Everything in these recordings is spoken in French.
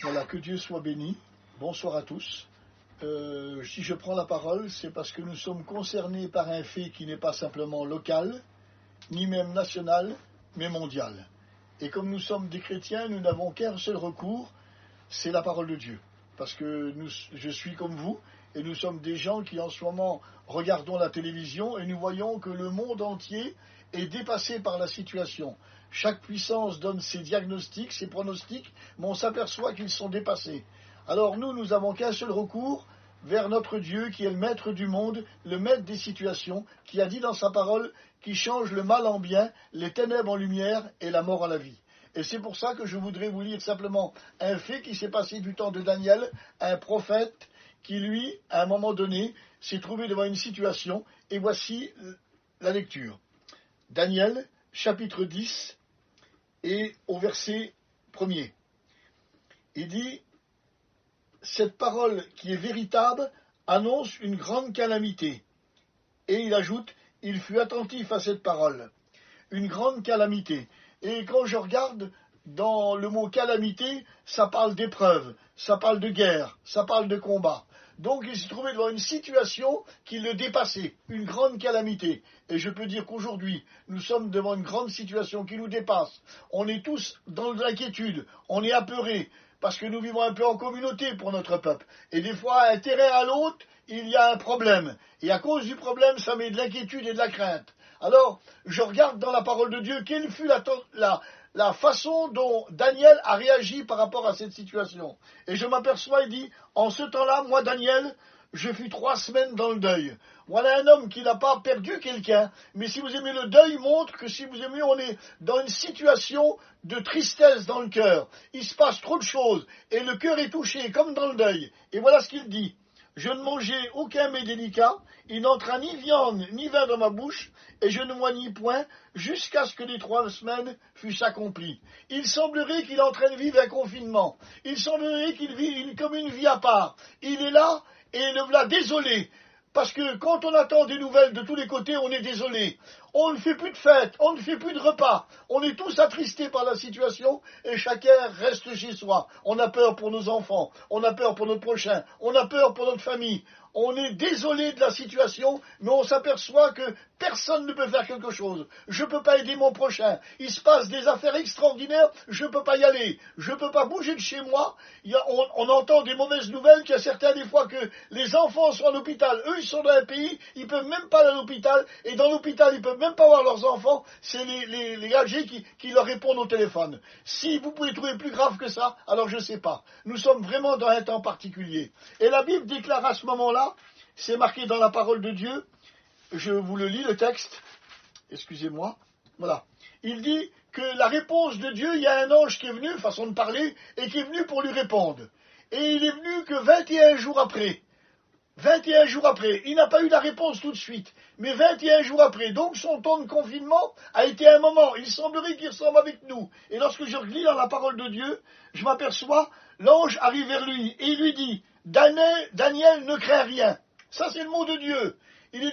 Voilà, que Dieu soit béni. Bonsoir à tous. Si je prends la parole, c'est parce que nous sommes concernés par un fait qui n'est pas simplement local, ni même national, mais mondial. Et comme nous sommes des chrétiens, nous n'avons qu'un seul recours, c'est la parole de Dieu. Parce que je suis comme vous, et nous sommes des gens qui en ce moment regardons la télévision et nous voyons que le monde entier est dépassé par la situation. Chaque puissance donne ses diagnostics, ses pronostics, mais on s'aperçoit qu'ils sont dépassés. Alors nous n'avons qu'un seul recours vers notre Dieu qui est le maître du monde, le maître des situations, qui a dit dans sa parole qu'il change le mal en bien, les ténèbres en lumière et la mort en la vie. Et c'est pour ça que je voudrais vous lire simplement un fait qui s'est passé du temps de Daniel, un prophète qui, lui, à un moment donné, s'est trouvé devant une situation, et voici la lecture. Daniel, chapitre 10, et au verset 1er. Il dit, cette parole qui est véritable annonce une grande calamité. Et il ajoute, il fut attentif à cette parole. Une grande calamité. Et quand je regarde dans le mot calamité, ça parle d'épreuve, ça parle de guerre, ça parle de combat. Donc il s'est trouvé devant une situation qui le dépassait, une grande calamité. Et je peux dire qu'aujourd'hui, nous sommes devant une grande situation qui nous dépasse. On est tous dans l'inquiétude, on est apeurés, parce que nous vivons un peu en communauté pour notre peuple. Et des fois, à un terrain à l'autre, il y a un problème. Et à cause du problème, ça met de l'inquiétude et de la crainte. Alors, je regarde dans la parole de Dieu, quelle fut la façon dont Daniel a réagi par rapport à cette situation. Et je m'aperçois, il dit, en ce temps-là, moi, Daniel, je fus 3 semaines dans le deuil. Voilà un homme qui n'a pas perdu quelqu'un, mais si vous aimez, le deuil montre que si vous aimez, on est dans une situation de tristesse dans le cœur. Il se passe trop de choses, et le cœur est touché, comme dans le deuil. Et voilà ce qu'il dit. Je ne mangeai aucun mets délicat, il n'entra ni viande ni vin dans ma bouche, et je ne m'oignis point, jusqu'à ce que les 3 semaines fussent accomplies. Il semblerait qu'il est en train de vivre un confinement. Il semblerait qu'il vit comme une vie à part. Il est là, et le voilà désolé. Parce que quand on attend des nouvelles de tous les côtés, on est désolé. On ne fait plus de fêtes, on ne fait plus de repas. On est tous attristés par la situation et chacun reste chez soi. On a peur pour nos enfants, on a peur pour notre prochain, on a peur pour notre famille. On est désolé de la situation, mais on s'aperçoit que personne ne peut faire quelque chose. Je ne peux pas aider mon prochain. Il se passe des affaires extraordinaires, je ne peux pas y aller. Je ne peux pas bouger de chez moi. On entend des mauvaises nouvelles, qu'il y a certains des fois que les enfants sont à l'hôpital. Eux, ils sont dans un pays, ils ne peuvent même pas aller à l'hôpital. Et dans l'hôpital, ils ne peuvent même pas voir leurs enfants. C'est les âgés qui leur répondent au téléphone. Si vous pouvez trouver plus grave que ça, alors je ne sais pas. Nous sommes vraiment dans un temps particulier. Et la Bible déclare à ce moment-là, c'est marqué dans la parole de Dieu, je vous le lis le texte, excusez-moi, voilà. Il dit que la réponse de Dieu, il y a un ange qui est venu, façon de parler, et qui est venu pour lui répondre. Et il est venu que 21 jours après. 21 jours après, il n'a pas eu la réponse tout de suite, mais 21 jours après, donc son temps de confinement a été un moment, il semblerait qu'il ressemble avec nous. Et lorsque je lis dans la parole de Dieu, je m'aperçois, l'ange arrive vers lui et il lui dit, Daniel, ne crains rien. Ça c'est le mot de Dieu. Il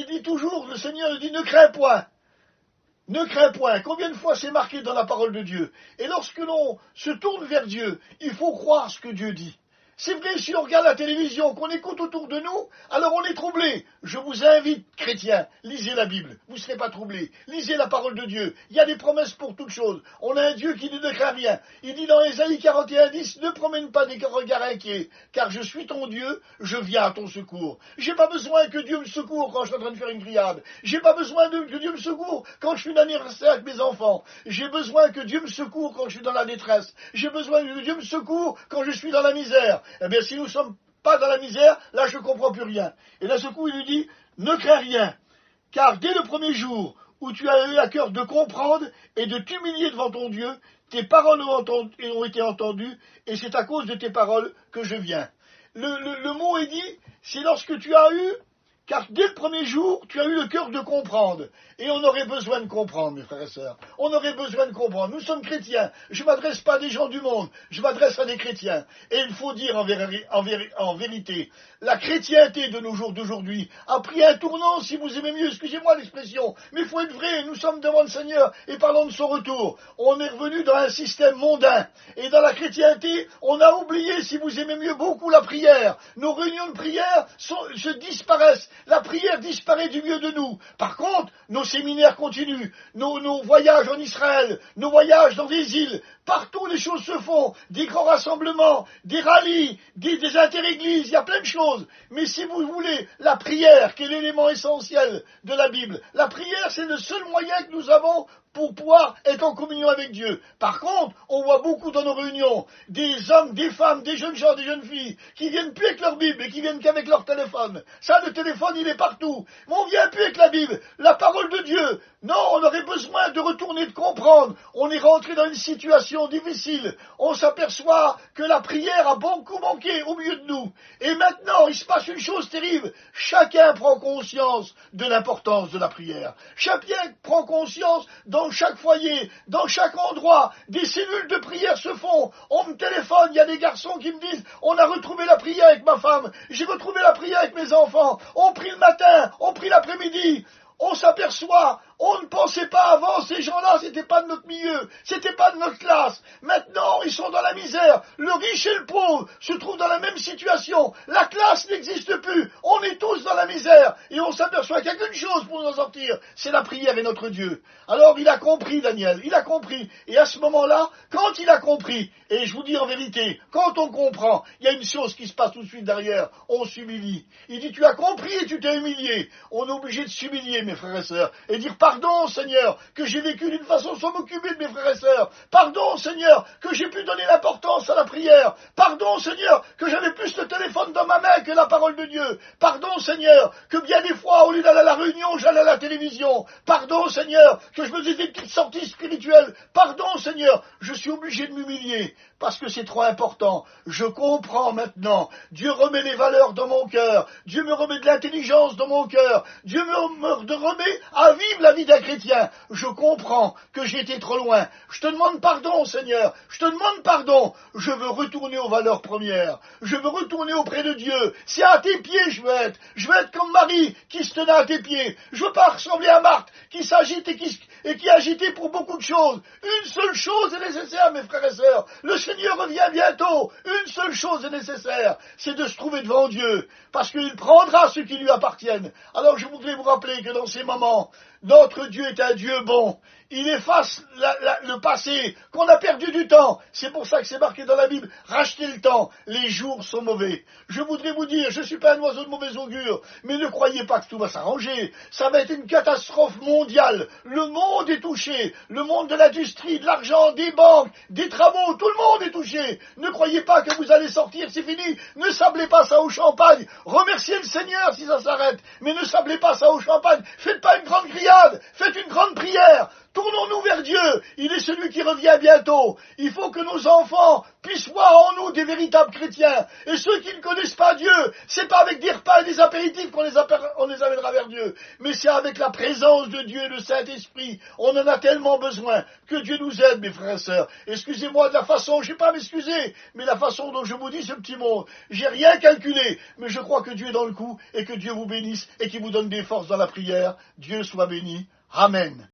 dit toujours, le Seigneur dit, ne crains point. Ne crains point. Combien de fois c'est marqué dans la parole de Dieu? Et lorsque l'on se tourne vers Dieu, il faut croire ce que Dieu dit. C'est vrai, si on regarde la télévision, qu'on écoute autour de nous, alors on est troublé. Je vous invite, chrétiens, lisez la Bible, vous ne serez pas troublés. Lisez la parole de Dieu, il y a des promesses pour toutes choses. On a un Dieu qui ne craint rien. Il dit dans Ésaïe 41:10, ne promène pas des regards inquiets, car je suis ton Dieu, je viens à ton secours. J'ai pas besoin que Dieu me secoure quand je suis en train de faire une grillade. J'ai pas besoin que Dieu me secoure quand je suis en anniversaire avec mes enfants. J'ai besoin que Dieu me secoure quand je suis dans la détresse. J'ai besoin que Dieu me secoure quand je suis dans la misère. Eh bien, si nous ne sommes pas dans la misère, là, je ne comprends plus rien. Et d'un seul coup, il lui dit, ne crains rien, car dès le premier jour où tu as eu à cœur de comprendre et de t'humilier devant ton Dieu, tes paroles ont été entendues, et c'est à cause de tes paroles que je viens. Le mot est dit, c'est lorsque tu as eu car dès le premier jour, tu as eu le cœur de comprendre. Et on aurait besoin de comprendre, mes frères et sœurs. On aurait besoin de comprendre. Nous sommes chrétiens. Je ne m'adresse pas à des gens du monde. Je m'adresse à des chrétiens. Et il faut dire en vérité, la chrétienté de nos jours d'aujourd'hui a pris un tournant, si vous aimez mieux, excusez-moi l'expression, mais il faut être vrai, nous sommes devant le Seigneur et parlons de son retour. On est revenu dans un système mondain. Et dans la chrétienté, on a oublié, si vous aimez mieux, beaucoup la prière. Nos réunions de prière se disparaissent. La prière disparaît du milieu de nous. Par contre, nos séminaires continuent, nos voyages en Israël, nos voyages dans des îles, partout les choses se font, des grands rassemblements, des rallyes, des interéglises, il y a plein de choses. Mais si vous voulez, la prière, qui est l'élément essentiel de la Bible, la prière c'est le seul moyen que nous avons pour pouvoir être en communion avec Dieu. Par contre, on voit beaucoup dans nos réunions des hommes, des femmes, des jeunes gens, des jeunes filles qui viennent plus avec leur Bible et qui viennent qu'avec leur téléphone. Ça, le téléphone, il est partout. Mais on vient plus avec la Bible, la parole de Dieu. Non, on aurait besoin de retourner, de comprendre. On est rentré dans une situation difficile. On s'aperçoit que la prière a beaucoup manqué au milieu de nous. Et maintenant, il se passe une chose terrible. Chacun prend conscience de l'importance de la prière. Chacun prend conscience dans chaque foyer, dans chaque endroit, des cellules de prière se font. On me téléphone, il y a des garçons qui me disent « On a retrouvé la prière avec ma femme, j'ai retrouvé la prière avec mes enfants, on prie le matin, on prie l'après-midi ». On s'aperçoit, on ne pensait pas avant, ces gens-là, c'était pas de notre milieu, c'était pas de notre classe. Maintenant, ils sont dans la misère. Le riche et le pauvre se trouvent dans la même situation. La classe n'existe plus. On est tous dans la misère. Et on s'aperçoit qu'il n'y a qu'une chose pour nous en sortir, c'est la prière et notre Dieu. Alors, il a compris, Daniel, il a compris. Et à ce moment-là, quand il a compris, et je vous dis en vérité, quand on comprend, il y a une chose qui se passe tout de suite derrière, on s'humilie. Il dit, tu as compris et tu t'es humilié. On est obligé de s'humilier, mes frères et sœurs, et dire pardon Seigneur que j'ai vécu d'une façon sans m'occuper de mes frères et sœurs, pardon Seigneur que j'ai pu donner l'importance à la prière, pardon Seigneur que j'avais plus le téléphone dans ma main que la parole de Dieu, pardon Seigneur que bien des fois au lieu d'aller à la réunion j'allais à la télévision, pardon Seigneur que je me faisais des petites sorties spirituelles, pardon Seigneur, je suis obligé de m'humilier parce que c'est trop important. Je comprends maintenant. Dieu remet les valeurs dans mon cœur. Dieu me remet de l'intelligence dans mon cœur. Dieu me remet à vivre la vie d'un chrétien. Je comprends que j'ai été trop loin. Je te demande pardon, Seigneur. Je te demande pardon. Je veux retourner aux valeurs premières. Je veux retourner auprès de Dieu. C'est à tes pieds je veux être. Je veux être comme Marie qui se tenait à tes pieds. Je veux pas ressembler à Marthe qui s'agite et qui est agitée pour beaucoup de choses. Une seule chose est nécessaire, mes frères et sœurs. Le Seigneur revient bientôt. Une seule chose est nécessaire, c'est de se trouver devant Dieu, parce qu'il prendra ceux qui lui appartiennent. Alors je voudrais vous rappeler que dans ces moments, notre Dieu est un Dieu bon. Il efface le passé, qu'on a perdu du temps. C'est pour ça que c'est marqué dans la Bible, rachetez le temps, les jours sont mauvais. Je voudrais vous dire, je ne suis pas un oiseau de mauvais augure, mais ne croyez pas que tout va s'arranger. Ça va être une catastrophe mondiale. Le monde est touché, le monde de l'industrie, de l'argent, des banques, des travaux, tout le monde est touché. Ne croyez pas que vous allez sortir, c'est fini. Ne sablez pas ça au champagne. Remerciez le Seigneur si ça s'arrête, mais ne sablez pas ça au champagne. Faites pas une grande grillade, faites une grande prière. Tournons-nous vers Dieu, il est celui qui revient bientôt. Il faut que nos enfants puissent voir en nous des véritables chrétiens. Et ceux qui ne connaissent pas Dieu, c'est pas avec des repas et des apéritifs qu'on les amènera vers Dieu, mais c'est avec la présence de Dieu et le Saint-Esprit. On en a tellement besoin. Que Dieu nous aide, mes frères et sœurs. Excusez-moi de la façon, je ne vais pas m'excuser, mais la façon dont je vous dis ce petit mot, j'ai rien calculé, mais je crois que Dieu est dans le coup et que Dieu vous bénisse et qu'il vous donne des forces dans la prière. Dieu soit béni. Amen.